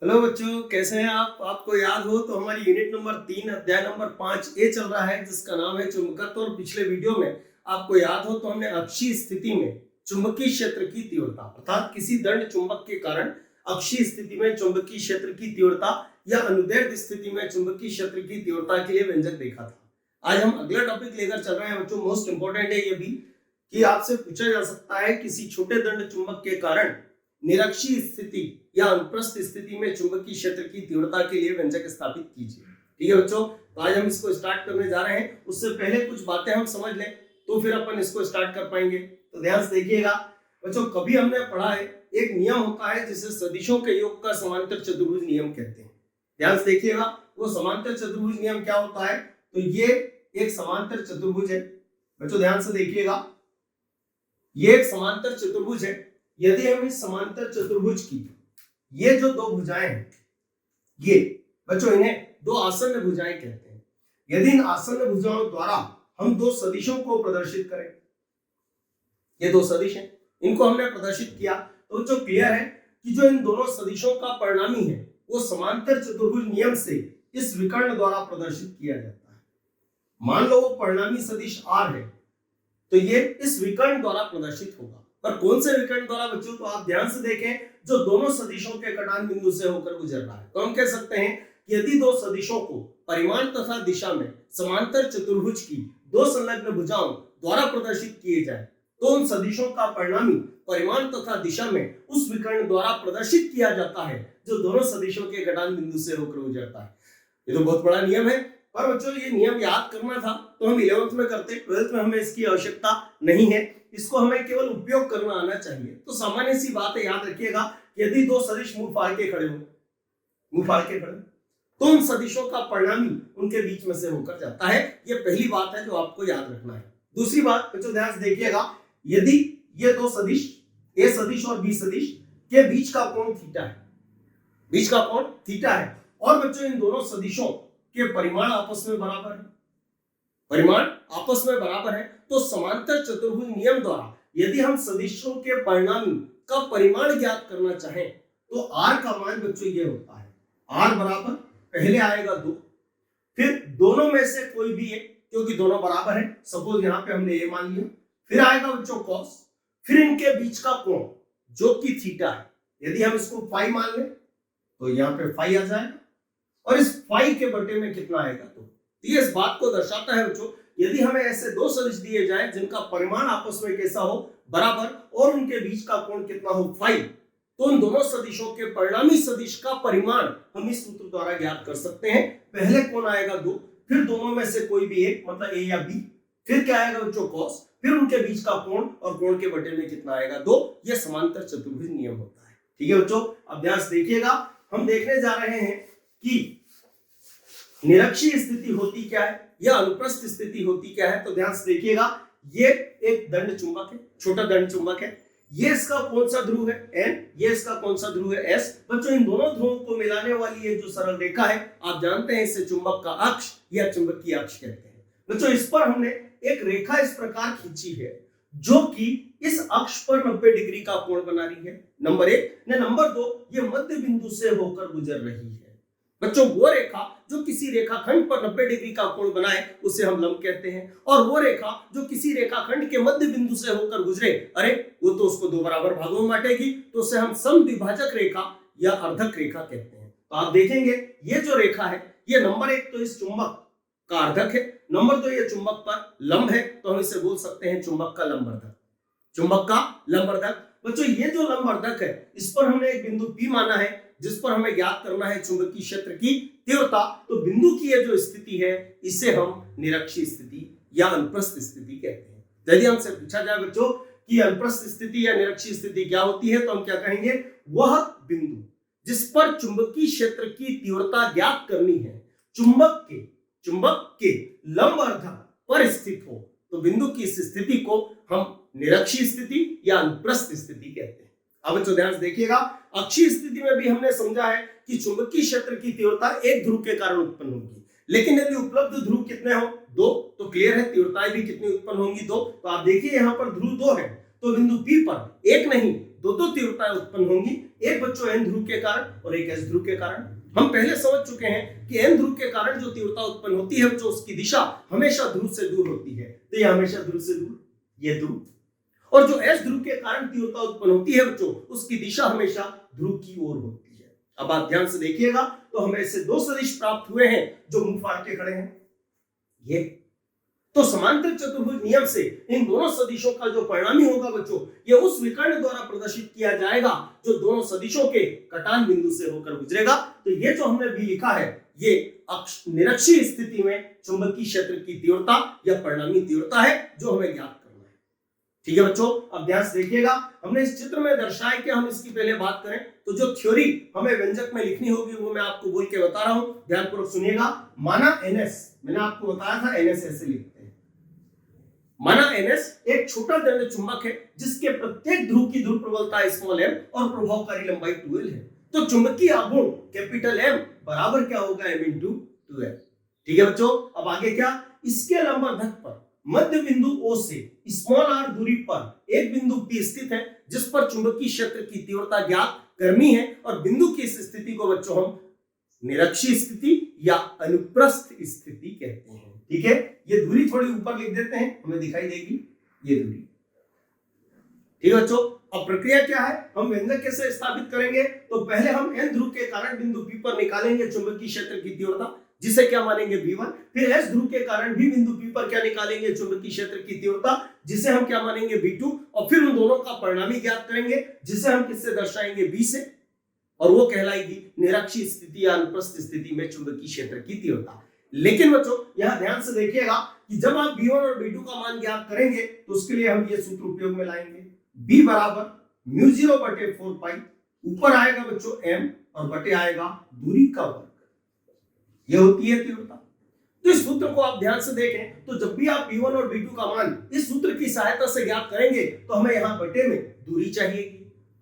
Hello बच्चों, कैसे हैं आप? आपको याद हो तो हमारी यूनिट नंबर 3 अध्याय नंबर 5 चल रहा है, जिसका नाम है चुंबकत्व। और पिछले वीडियो में आपको याद हो तो हमने अक्षीय स्थिति में चुंबकीय क्षेत्र की तीव्रता अर्थात किसी दंड चुंबक के कारण अक्षीय स्थिति में चुंबकीय क्षेत्र की तीव्रता या अनुदैर्ध्य स्थिति में चुंबकीय क्षेत्र की तीव्रता के लिए व्यंजक देखा था। आज हम अगला टॉपिक लेकर चल रहे हैं बच्चों। मोस्ट इंपोर्टेंट है ये भी कि आपसे पूछा जा सकता है किसी छोटे दंड चुंबक के कारण निरक्षीय स्थिति या अनुप्रस्थ स्थिति में चुंबकीय क्षेत्र की तीव्रता के लिए व्यंजक स्थापित कीजिए। ठीक है बच्चों, तो आज हम इसको स्टार्ट करने जा रहे हैं। उससे पहले कुछ बातें हम समझ लें तो फिर अपन इसको स्टार्ट कर पाएंगे। तो ध्यान से देखिएगा बच्चों, कभी हमने पढ़ा है एक नियम होता है जिसे सदिशों के योग का समांतर चतुर्भुज नियम कहते हैं। ध्यान से देखिएगा, वो समांतर चतुर्भुज नियम क्या होता है? तो ये एक समांतर चतुर्भुज है बच्चों। ध्यान से देखिएगा, ये एक समांतर चतुर्भुज है। यदि हम इस समांतर चतुर्भुज की ये जो दो भुजाएं हैं, ये बच्चों इन्हें दो आसन्न भुजाएं कहते हैं। यदि इन आसन्न भुजाओं द्वारा हम दो सदिशों को प्रदर्शित करें, ये दो सदिश हैं, इनको हमने प्रदर्शित किया तो जो क्लियर है कि जो इन दोनों सदिशों का परिणामी है वो समांतर चतुर्भुज नियम से इस विकर्ण द्वारा प्रदर्शित किया जाता है। मान लो वो परिणामी सदिश R है तो ये इस विकर्ण द्वारा प्रदर्शित होगा। पर कौन से विकर्ण द्वारा बच्चों? तो आप ध्यान से देखें, जो दोनों सदिशों के कटान बिंदु से होकर गुजर रहा है। तो हम कह सकते हैं कि यदि दो सदिशों को परिमाण तथा दिशा में समांतर चतुर्भुज की दो संलग्न भुजाओं द्वारा प्रदर्शित किए जाए तो उन सदिशों का परिणामी परिमाण तथा दिशा में उस विकर्ण द्वारा प्रदर्शित किया जाता है जो दोनों सदिशों के कटान बिंदु से होकर गुजरता है। ये तो बहुत बड़ा नियम है, पर बच्चों ये नियम याद करना था तो हम 11th में करते, 12th में हमें इसकी आवश्यकता नहीं है। इसको हमें केवल उपयोग करना आना चाहिए। तो सामान्य सी बात है, याद रखिएगा, यदि दो सदिश मुंह फाड़ के खड़े हो तो उन सदिशों का परिणामी उनके बीच में से होकर जाता है। ये पहली बात है जो आपको याद रखना है। दूसरी बात बच्चों ध्यान से देखिएगा, यदि ये दो सदिश ए सदिश और बी सदिश के बीच का कोण थीटा है, बीच का कोण थीटा है, और बच्चों इन दोनों सदिशों के परिमाण आपस में बराबर है, परिमाण आपस में बराबर है, तो समांतर चतुर्भुज नियम द्वारा यदि हम सदिशों के परिणामी का परिमाण ज्ञात करना चाहें तो r का मान बच्चों ये होता है, r बराबर पहले आएगा 2, फिर दोनों में से कोई भी एक, क्योंकि दोनों बराबर है, सपोज यहाँ पे हमने ये मान लिया, फिर आएगा बच्चों cos, फिर इनके बीच का कोण जो कि थीटा है। यदि हम इसको फाई मान लें तो यहाँ पे फाई आ जाएगा, और इस फाई के बटे में कितना आएगा? तो ये इस बात को दर्शाता है बच्चों, यदि हमें ऐसे दो सदिश दिए जाए जिनका परिमाण आपस में कैसा हो, बराबर, और उनके बीच का कोण कितना हो, फाई, तो उन दोनों सदिशों के परिणामी सदिश का परिमाण हम इस सूत्र द्वारा ज्ञात कर सकते हैं। पहले कोण आएगा 2, फिर दोनों में से कोई भी एक, मतलब ए या बी, फिर क्या आएगा बच्चों cos, फिर उनके बीच का कोण, और कोण के बटे में कितना आएगा 2। यह समांतर चतुर्भुज नियम होता है। ठीक है बच्चों, अब ध्यान से देखिएगा, हम देखने जा रहे हैं कि निरक्षीय स्थिति होती क्या है या अनुप्रस्थ स्थिति होती क्या है। तो ध्यान से देखिएगा, ये एक दंड चुंबक है, छोटा दंड चुंबक है। ये इसका कौन सा ध्रुव है, N, ये इसका कौन सा ध्रुव है, S। बच्चों इन दोनों ध्रुवों को मिलाने वाली ये जो सरल रेखा है, आप जानते हैं इसे चुंबक का अक्ष या चुंबकीय अक्ष कहते हैं। बच्चों इस पर हमने एक रेखा इस प्रकार खींची है जो कि इस अक्ष पर 90 डिग्री का कोण बना रही है, नंबर 1। नंबर 2, ये मध्य बिंदु से होकर गुजर रही है। बच्चों वो रेखा जो किसी रेखाखंड पर 90 डिग्री का कोण बनाए उसे हम लंब कहते हैं, और वो रेखा जो किसी रेखाखंड के मध्य बिंदु से होकर गुजरे, अरे वो तो उसको दो बराबर भागों में बांटेगी, तो उसे हम समद्विभाजक रेखा या अर्धक रेखा कहते हैं। तो आप देखेंगे ये जो रेखा है, ये नंबर 1 तो इस चुंबक का अर्धक है, नंबर 2 ये चुंबक पर लंब है, तो हम इसे बोल सकते हैं चुंबक का लंबवर्धक, चुंबक का लंबवर्धक। बच्चों ये जो लंबवर्धक है, इस पर हमने एक बिंदु P माना है जिस पर हमें ज्ञात करना है चुंबकीय क्षेत्र की तीव्रता। तो बिंदु की ये जो स्थिति है इसे हम निरक्षीय स्थिति या अनुप्रस्थ स्थिति कहते हैं। यदि हमसे पूछा जाए बच्चों कि अनुप्रस्थ स्थिति या निरक्षीय स्थिति क्या होती है, तो हम क्या कहेंगे? वह बिंदु जिस पर चुंबकीय क्षेत्र की तीव्रता ज्ञात करनी है चुंबक के लंबवर्धक पर स्थित हो, तो बिंदु की इस स्थिति को हम निरक्षीय स्थिति या अनुप्रस्थ स्थिति कहते हैं। अब बच्चों ध्यान से देखिएगा, अक्षीय स्थिति में भी हमने समझा है कि चुंबकीय क्षेत्र की तीव्रता एक ध्रुव के कारण उत्पन्न होगी, लेकिन यदि उपलब्ध ध्रुव कितने हो, 2, तो क्लियर है तीव्रताएं भी कितनी उत्पन्न होंगी, 2। तो आप देखिए यहाँ पर ध्रुव 2 है, तो बिंदु P पर एक नहीं दो दो तीव्रताएं उत्पन्न होंगी, एक बच्चों एन ध्रुव के कारण और एक एस ध्रुव के कारण। हम पहले समझ चुके हैं कि एन ध्रुव के कारण जो तीव्रता उत्पन्न होती है बच्चों उसकी दिशा हमेशा ध्रुव से दूर होती है, तो ये हमेशा ध्रुव से दूर, ये ध्रुव। और जो एस ध्रुव के कारण तीव्रता उत्पन्न होती है बच्चों उसकी दिशा हमेशा ध्रुव की ओर होती है। अब आप ध्यान से देखिएगा तो हमें ऐसे दो सदिश प्राप्त हुए हैं जो मुंह फाड़ के खड़े हैं, ये तो समांतर चतुर्भुज नियम से इन दोनों सदिशों का जो परिणामी होगा बच्चों ये उस विकर्ण द्वारा प्रदर्शित किया जाएगा जो दोनों सदिशों के कटान बिंदु से होकर गुजरेगा। तो ये जो हमने भी लिखा है ये निरक्षीय स्थिति में चुंबकीय क्षेत्र की तीव्रता या परिणामी तीव्रता है जो हमें ज्ञात करना है। ठीक है बच्चों, अब ध्यान से देखिएगा, हमने इस चित्र में दर्शाया कि हम इसकी पहले बात करें तो जो थ्योरी हमें व्यंजक में लिखनी होगी वो मैं आपको बोल के बता रहा हूं, ध्यानपूर्वक सुनिएगा। माना एनएस, मैंने आपको बताया था एनएस ऐसे लिखते हैं। माना एनएस एक छोटा दंड चुंबक है जिसके प्रत्येक ध्रुव की ध्रुव प्रबलता स्मॉल एम और प्रभावकारी लंबाई 2l है। तो चुंबकीय आघूर्ण कैपिटल एम बराबर क्या होगा m इंटू 2l। ठीक है बच्चों, अब आगे क्या, इसके लंबवत पर मध्य बिंदु O से स्मॉल r दूरी पर एक बिंदु P स्थित है जिस पर चुंबकीय क्षेत्र की तीव्रता ज्ञात करनी है और बिंदु की इस स्थिति को बच्चों हम निरक्षीय स्थिति या अनुप्रस्थ स्थिति कहते हैं। ठीक है, ये दूरी थोड़ी ऊपर लिख देते हैं, हमें दिखाई देगी ये दूरी। ठीक है बच्चों, अब प्रक्रिया क्या है, हम व्यंजक कैसे स्थापित करेंगे, तो पहले हम एन ध्रुव के कारण बिंदु P पर निकालेंगे चुंबकीय क्षेत्र की तीव्रता जिसे क्या मानेंगे V1, फिर एस ध्रुव के कारण भी बिंदु P पर क्या निकालेंगे चुंबकीय क्षेत्र की तीव्रता जिसे हम क्या मानेंगे V2, और फिर उन दोनों का परिणामी ज्ञात करेंगे जिसे हम किससे दर्शाएंगे V से, और वो कहलाएगी निरक्षीय स्थिति या अनुप्रस्थ स्थिति में चुंबकीय क्षेत्र की तीव्रता। लेकिन बच्चों यहां ध्यान से देखिएगा कि जब आप V1 और V2 का मान ज्ञात करेंगे तो उसके लिए हम ये सूत्र उपयोग में लाएंगे, B बराबर μ0/4 पाई, ऊपर आएगा बच्चों m और बटे आएगा दूरी का वर्ग, ये होती है तीव्रता। तो इस सूत्र को आप ध्यान से देखें तो जब भी आप V1 और V2 का मान इस सूत्र की सहायता से ज्ञात करेंगे तो हमें यहाँ बटे में दूरी चाहिएगी।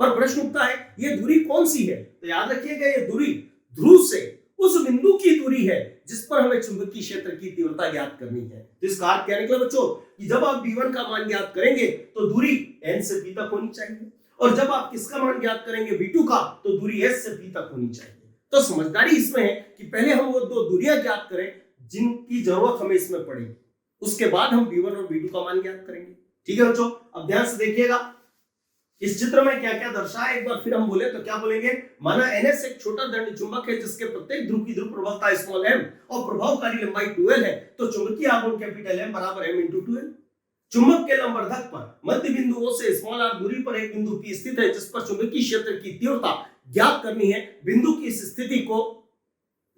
पर प्रश्न उठता है ये दूरी कौन सी है, तो याद रखिएगा ये दूरी ध्रुव से उस बिंदु की दूरी है जिस पर हमें चुंबकीय क्षेत्र की तीव्रता ज्ञात करनी है। तो इसका अर्थ क्या निकला बच्चों कि जब आप V1 का मान ज्ञात करेंगे तो दूरी n से P तक होनी चाहिए, और जब आप किसका मान ज्ञात करेंगे V2 का तो दूरी S से P तक होनी चाहिए। तो समझदारी इसमें है कि पहले हम वो दो दूरियां ज्ञात करें जिनकी जरूरत हमें इसमें पड़ेगी, उसके बाद हम V1 और V2 का मान ज्ञात करेंगे। ठीक है बच्चों, अब ध्यान से देखिएगा इस चित्र में क्या क्या दर्शाया, एक बार फिर हम बोले तो क्या बोलेंगे, माना NS एक छोटा दंड चुंबक है जिसके प्रत्येक ध्रुव की ध्रुव प्रबलता स्मॉल m और प्रभावकारी लंबाई 2l है। तो चुंबकीय आघूर्ण कैपिटल M बराबर m इंटू 2l। चुंबक के लंबवर्धक पर मध्य बिंदु O से स्मॉल r दूरी पर एक बिंदु P स्थित है जिस पर चुंबकीय क्षेत्र की तीव्रता ज्ञात करनी है। बिंदु की इस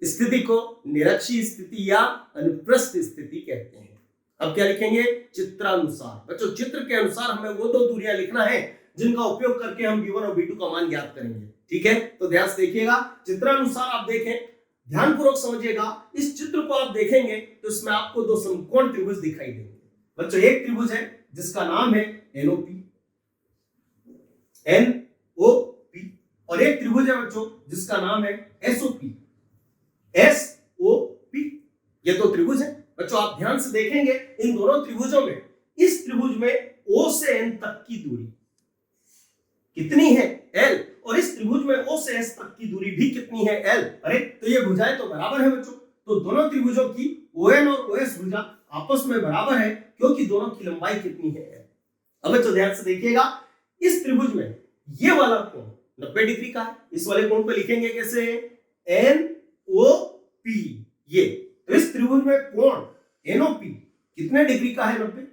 स्थिति को निरक्षीय स्थिति या अनुप्रस्थ स्थिति कहते हैं। अब क्या लिखेंगे, चित्रानुसार। बच्चों चित्र के अनुसार हमें वो दो दूरियां लिखना है जिनका उपयोग करके हम V1 और V2 का मान ज्ञात करेंगे। ठीक है, तो ध्यान से देखिएगा, चित्रानुसार आप देखें, ध्यानपूर्वक समझिएगा। इस चित्र को आप देखेंगे तो इसमें आपको दो समकोण त्रिभुज दिखाई देंगे। बच्चों एक त्रिभुज है जिसका नाम है NOP, और एक त्रिभुज है बच्चों जिसका नाम है SOP। ये दो त्रिभुज है बच्चों, आप ध्यान से देखेंगे इन दोनों त्रिभुजों में, इस त्रिभुज में O से N तक की दूरी कितनी है L, और इस त्रिभुज में O से S तक की दूरी भी कितनी है L। अरे तो ये भुजाएं तो बराबर है बच्चों, तो दोनों त्रिभुजों की ON और OS भुजा आपस में बराबर है क्योंकि दोनों की लंबाई कितनी है L। अब बच्चों ध्यान से देखिएगा, इस त्रिभुज में ये वाला कोण 90 डिग्री का है, इस वाले कोण पे लिखेंगे कैसे, NOP। ये तो इस त्रिभुज में कोण NOP कितने डिग्री का है, 90।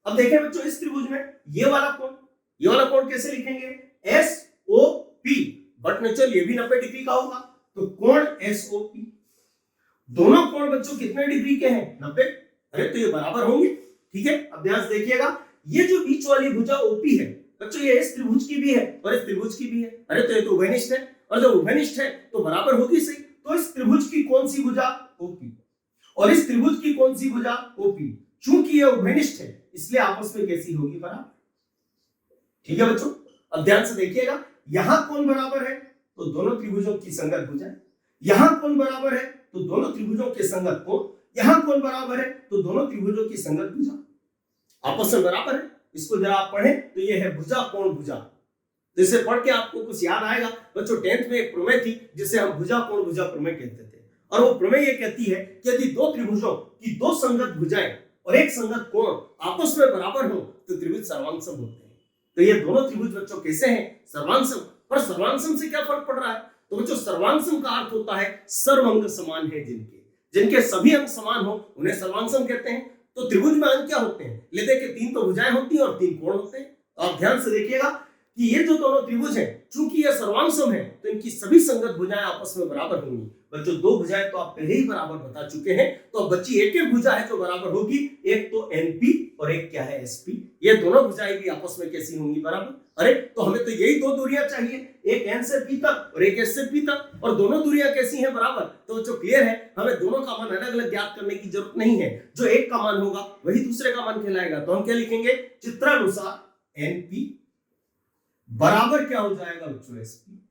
अब देखें बच्चों इस त्रिभुज में ये वाला कोण कैसे लिखेंगे, SOP, बट नेचुरल ये भी 90 डिग्री का होगा, तो कोण SOP। दोनों कोण बच्चों कितने डिग्री के हैं, 90। अरे तो ये बराबर होंगे। ठीक है, अब ध्यान से देखिएगा, ये जो बीच वाली भुजा OP है बच्चों ये इस त्रिभुज की भी है और इस त्रिभुज की भी है। अरे तो ये तो उभयनिष्ठ है, और जब उभयनिष्ठ है तो बराबर होगी सही। तो इस त्रिभुज की कौन सी भुजा, OP, और इस त्रिभुज की कौन सी भुजा, OP। चूंकि ये उभयनिष्ठ है इसलिए आपस में कैसी होगी, बराबर। ठीक है बच्चों, अब ध्यान से देखिएगा, यहां कौन बराबर है तो दोनों त्रिभुजों की संगत भुजा, यहां कौन बराबर है तो दोनों त्रिभुजों के संगत कोण, यहां कौन बराबर है तो दोनों त्रिभुजों की संगत भुजा आपस में बराबर है। इसको जरा आप पढ़ें तो ये है भुजा कोण भुजा, तो इसे पढ़ के आपको कुछ याद आएगा बच्चों। 10th में एक प्रमेय थी जिसे हम भुजा कोण भुजा प्रमेय कहते थे, और वो प्रमेय ये कहती है कि यदि दो त्रिभुजों की दो संगत भुजाएं और एक संगत कोण आपस में बराबर हो तो त्रिभुज सर्वांगसम होते हैं। तो ये दोनों त्रिभुज बच्चों कैसे हैं? सर्वांगसम। पर सर्वांगसम से क्या फर्क पड़ रहा है? तो बच्चों सर्वांगसम का अर्थ होता है सर्व अंग समान है, जिनके सभी अंग समान हो उन्हें सर्वांगसम कहते हैं। तो त्रिभुज में अंग क्या होते हैं? ले देखिए, 3 तो भुजाएं होती हैं और 3 कोण होते हैं। तो आप ध्यान से देखिएगा कि ये जो दोनों त्रिभुज हैं, चूंकि ये सर्वांगसम है तो इनकी सभी संगत भुजाएं आपस में बराबर होंगी। बच्चों 2 भुजाएं तो आप पहले ही बराबर बता चुके हैं, तो अब बच्ची एक एक भुजा है जो बराबर होगी, एक तो एनपी और एक क्या है एसपी। ये दोनों भुजाएं भी आपस में कैसी होंगी? बराबर। अरे तो हमें तो यही 2 दूरियां चाहिए, एक एन से पी तक और एक एस से पी तक, और दोनों दूरियां कैसी हैं? बराबर। तो जो क्लियर है, हमें दोनों का मान अलग अलग ज्ञात करने की जरूरत नहीं है। जो एक का मान होगा वही दूसरे का मान कहलाएगा। तो हम क्या लिखेंगे? चित्रानुसार एनपी बराबर क्या हो जाएगा बच्चों? एसपी।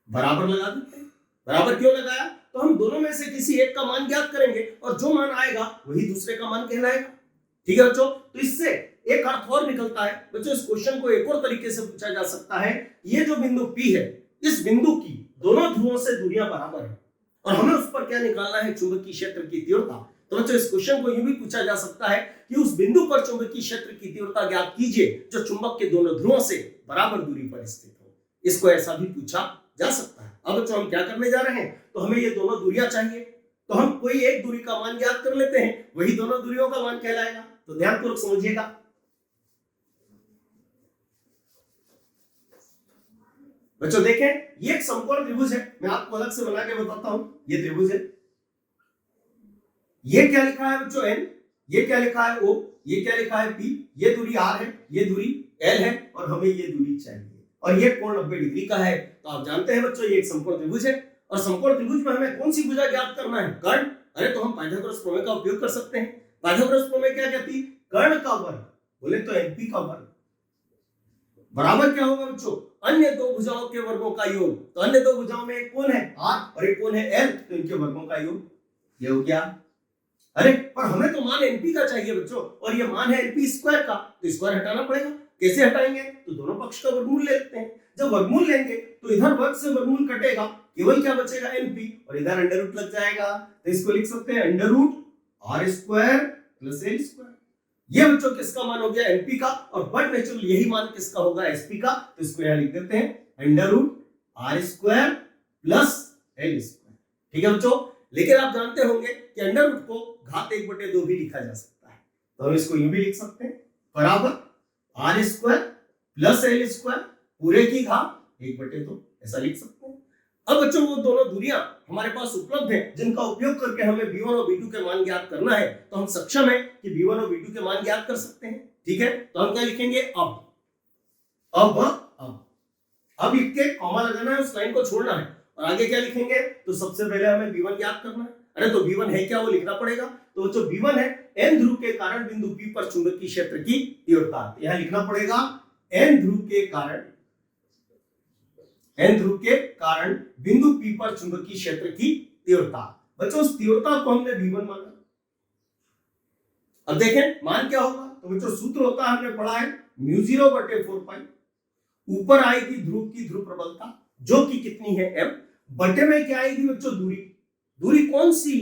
बराबर लगा देते हैं। बराबर क्यों लगाया? तो हम दोनों में से किसी एक का मान ज्ञात करेंगे और जो मान आएगा वही दूसरे का मान कहलाएगा। ठीक है बच्चों। तो इससे एक अर्थ और निकलता है बच्चों। इस क्वेश्चन को एक और तरीके से पूछा जा सकता है, ये जो बिंदु P है, इस बिंदु की दोनों ध्रुवों से दूरियां बराबर है और हमें उस पर क्या निकालना है? चुंबकीय क्षेत्र की तीव्रता। तो बच्चों इस क्वेश्चन को यूं भी पूछा जा सकता है कि उस बिंदु पर चुंबकीय क्षेत्र की तीव्रता ज्ञात कीजिए जो चुंबक के दोनों ध्रुवों से बराबर दूरी पर स्थित हो। इसको ऐसा भी पूछा जा सकता है। अब बच्चों हम क्या करने जा रहे हैं? तो हमें ये दोनों दूरियां चाहिए, तो हम कोई एक दूरी का मान ज्ञात कर लेते हैं, वही दोनों दूरियों का मान कहलाएगा। तो ध्यानपूर्वक समझिएगा। बच्चों देखें, ये एक समकोण त्रिभुज है। मैं आपको अलग से बना के बताता हूं। ये त्रिभुज है, ये क्या लिखा है बच्चों? एन। ये क्या लिखा है? ओ। ये क्या लिखा है? पी। ये दूरी आर है, ये दूरी एल है, और हमें ये दूरी चाहिए, और ये कोण 90 डिग्री का है। तो आप जानते हैं बच्चों ये एक समकोण त्रिभुज है, और समकोण त्रिभुज में हमें कौन सी भुजा ज्ञात करना है? कर्ण। अरे तो हम पाइथागोरस प्रमेय का उपयोग कर सकते हैं। पाइथागोरस प्रमेय क्या कहती? कर्ण का वर्ग बोले तो एनपी का वर्ग बराबर क्या होगा बच्चों? अन्य 2 भुजाओं के वर्गों का योग। तो अन्य 2 भुजाओं में एक कोण है आर और एक कोण है एल, तो इनके वर्गों का योग। ये हो गया। अरे पर हमें तो मान एनपी का चाहिए बच्चों, और ये मान है एनपी स्क्वायर का, तो स्क्वायर हटाना पड़ेगा। कैसे हटाएंगे? तो दोनों पक्ष का वर्गमूल ले लेते हैं। जब वर्गमूल लेंगे तो इधर वर्ग से वर्गमूल कटेगा, केवल क्या बचेगा? एनपी, और इधर अंडर रूट लग जाएगा। तो इसको लिख सकते हैं under root r square plus l square. ये बच्चों किसका मान हो गया? एनपी का। और बट नेचुरल यही मान किसका होगा? एसपी का। तो इसको यहां लिख देते हैं under root r square plus l square. ठीक है बच्चों। लेकिन आप जानते होंगे कि अंडर रूट को घात 1/2 भी लिखा जा सकता है, तो हम इसको यूं भी लिख सकते हैं बराबर r square plus l square पूरे की घात 1/2, ऐसा लिख सकते हैं। अब बच्चों वो दोनों दूरियां हमारे पास उपलब्ध हैं जिनका उपयोग करके हमें v1 और v2 के मान ज्ञात करना है। तो हम सक्षम है कि v1 और v2 के मान ज्ञात कर सकते हैं। ठीक है। तो हम क्या लिखेंगे? अब लिख के कॉमा लगाना है, उस लाइन को छोड़ना है, और आगे क्या लिखेंगे? तो सबसे पहले हमें v1 ज्ञात करना है। अरे तो v1 है क्या? वो लिखना पड़ेगा। तो जो v1 है n ध्रुव के कारण बिंदु P पर चुंबकीय क्षेत्र की तीव्रता। यहां लिखना पड़ेगा n ध्रुव के कारण बिंदु P पर चुंबकीय क्षेत्र की तीव्रता। बच्चों उस तीव्रता को हमने v1 माना। अब देखें मान क्या होगा? तो बच्चों सूत्र होता है, हमने पढ़ा है μ0/4 ऊपर आएगी ध्रुव की ध्रुव प्रबलता जो कि कितनी है? m। बटे में क्या आएगी बच्चों? दूरी कौन सी?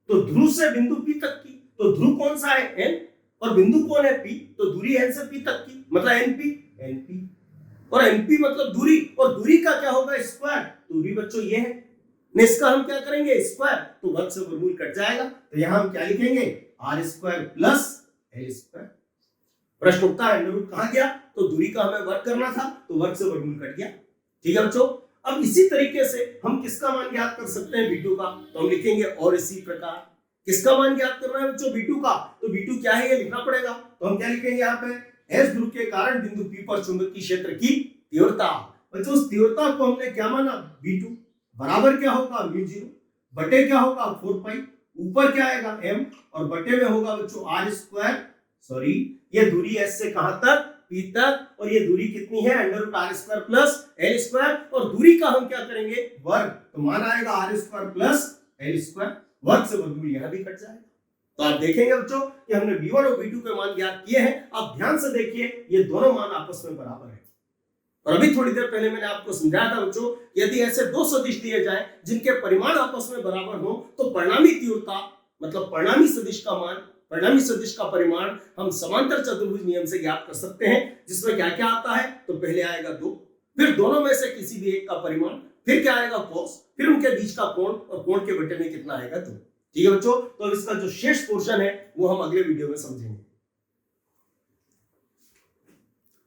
तो ध्रुव से बिंदु P तक की। तो ध्रुव कौन सा है? n, और बिंदु कौन है? P। तो दूरी n से P तक की, मतलब np, और np मतलब दूरी, और दूरी का क्या होगा? स्क्वायर। दूरी बच्चों ये है, इसका हम क्या करेंगे? स्क्वायर। तो वर्ग से वर्गमूल कट जाएगा। तो यहां हम क्या लिखेंगे? R square plus l square. प्रश्न उठता है अंडर रूट कहां गया? तो दूरी का हमें वर्ग करना था, तो वर्ग से वर्गमूल कट गया। ठीक है बच्चों। अब इसी तरीके से हम किसका मान ज्ञात कर सकते हैं? v2 का। तो हम लिखेंगे और इसी प्रकार किसका मान ज्ञात करना है बच्चों? v2 का। तो v2 क्या है ये लिखना पड़ेगा। तो हम क्या लिखेंगे यहाँ पे? s ध्रुव के कारण बिंदु P पर चुंबकीय क्षेत्र की तीव्रता। बच्चों उस तीव्रता को हमने क्या माना? v2 बराबर क्या होगा? μ0 बटे क्या होगा? 4 पाई, ऊपर क्या आएगा? m, और बटे में होगा बच्चों आर स्क्वायर, सॉरी ये दूरी s से कहां तक? P तक, और ये दूरी कितनी है? Under root r square plus l square, और दूरी का हम क्या करेंगे? वर्ग। तो मान आएगा r square plus l square, वर्ग से वर्गमूल यहां भी कट जाएगा। तो आप देखेंगे बच्चों कि हमने v1 और v2 के मान ज्ञात किए हैं। आप ध्यान से देखिए ये दोनों मान आपस में बराबर है, और अभी थोड़ी देर पहले मैंने आपको समझाया था बच्चों, यदि ऐसे दो सदिश दिए जाएं जिनके परिमाण आपस में बराबर हो तो परिणामी तीव्रता मतलब परिणामी सदिश का मान, परिणामी सदिश का परिमाण हम समांतर चतुर्भुज नियम से ज्ञात कर सकते हैं, जिसमें क्या क्या आता है। तो पहले आएगा 2, फिर दोनों में से किसी भी एक का परिमाण, फिर क्या आएगा cos, फिर उनके बीच का कोण और कोण के बटे में कितना आएगा 2। ठीक है बच्चों, तो अब इसका जो शेष पोर्शन है वो हम अगले वीडियो में समझेंगे।